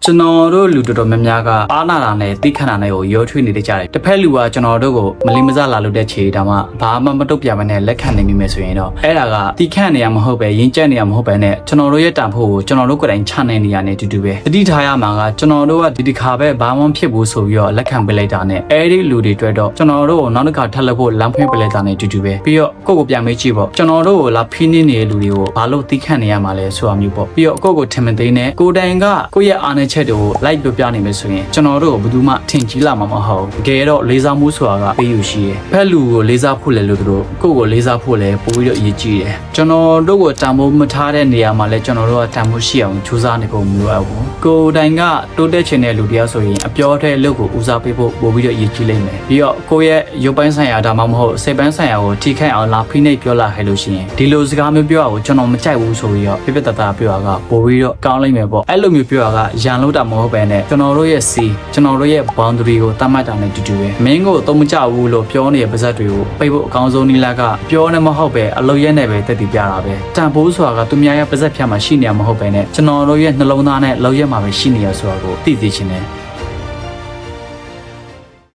ကျွန်တော်တို့လူတော်တော်များများကပါနာတာနဲ့တိခဏတာနဲ့ကိုရောထွေးနေတဲ့ကြတယ်တစ်ဖက်လူကကျွန်တော်တို့ကိုမလီမစလာလို့တဲ့ခြေတောင်မှဘာမှမတုတ်ပြမနဲ့လက်ခံနေမိမယ်ဆိုရင်တော့အဲ့ဒါကတိခန့်နေရမဟုတ်ပဲရင်းကျက်နေရမဟုတ်ပဲနဲ့ကျွန်တော်တို့ရဲ့တန်ဖိုးကိုကျွန်တော်တို့ကိုယ်တိုင်ချနိုင်နေရနေတူတူပဲတတိထားရမှာကကျွန်တော်တို့ကဒီခါပဲဘာမှဖြစ်ဘူးဆိုပြီးတော့လက်ခံပေးလိုက်တာနဲ့အဲ့ဒီလူတွေတွေ့တော့ကျွန်တော်တို့ကိုနောက်တစ်ခါထပ်လက်ဖို့လမ်းဖွင့်ပေးလိုက်တာနဲ့တူတူပဲပြီးတော့ကိုယ့်ကိုပြန်မေးကြည့်ပေါ့ကျွန်တော်တို့ကိုလာဖိနေနေတဲ့လူတွေကိုဘာလို့တိခန့်နေရမှာလဲဆိုတာမျိုးပေါ့ပြီးတော့ကိုယ့်ကိုထင်မသိနဲ့ကိုယ်တိုင်ကကိုယ့်ရဲ့အားနည်းချက်တွေကိုလိုက်ပြနေမယ်ဆိုရင်ကျွန်တော်တို့ဘယ်သူမှထင်ကြီးလာမှာမဟုတ်ဘူးတကယ်တော့လေးစားမှုဆိုတာကပေးယူရှိတယ်ဖက်လူကိုလေးစားဖို့လဲလို့တို့ကိုယ့်ကိုလေးစားဖို့လဲပိုပြီးတော့အရေးကြီးတယ်ကျွန်တော်တို့ကိုတန်ဖိုးမထားတဲ့နေရာမှာလဲကျွန်တော်တို့ကတန်ဖိုးရှိအောင်ကြိုးစားနေဖို့မလိုအပ်ဘူးကိုယ်တိုင်ကတိုးတက်ချင်တဲ့လူတယောက်ဆိုရင်အပြောတဲ့အလုပ်ကိုဦးစားပေးဖို့ပိုပြီးတော့အရေးကြီးလိမ့်မယ်ပြီးတော့ကိုယ့်ရဲ့ရုပ်ပိုင်းဆိုင်ရာဒါမှမဟုတ်စိတ်ပိုင်းဆိုင်ရာကိုထိခိုက်အောင်လာဖိနှိပ်ပြောလာခဲ့လို့ရှိရင်ဒီလိုစကားမျိုးပြောတာကိုကျွန်တော်မကြိုက်ဘူးဆိုပြီးတော့ပြပြတသားပြောတာကပိုပြီးတော့ကောင်းလိမ့်မယ်ပေါ့အဲ့လိုမျိုးပြောတာကရန်လို့တာမဟုတ်ပဲနဲ့ကျွန်တော်တို့ရဲ့စီကျွန်တော်တို့ရဲ့ boundary ကိုတတ်မှတ်တာနဲ့တူတူပဲမင်းကိုသုံးမကြဘူးလို့ပြောနေတဲ့ပါဇက်တွေကိုပိတ်ဖို့အကောင်းဆုံးနည်းလမ်းကပြောနေမဟုတ်ပဲအလုပ်ရက်နဲ့ပဲတက်တည်ပြတာပဲတန်ဖိုးဆိုတာကသူများရဲ့ပါဇက်ဖြတ်မှာရှိနေရမဟုတ်ပဲနဲ့ကျွန်တော်တို့ရဲ့နှလုံးသားနဲ့လောက်ရက်မှာပဲရှိနေရဆိုတာကိုသိသိချင်းတယ်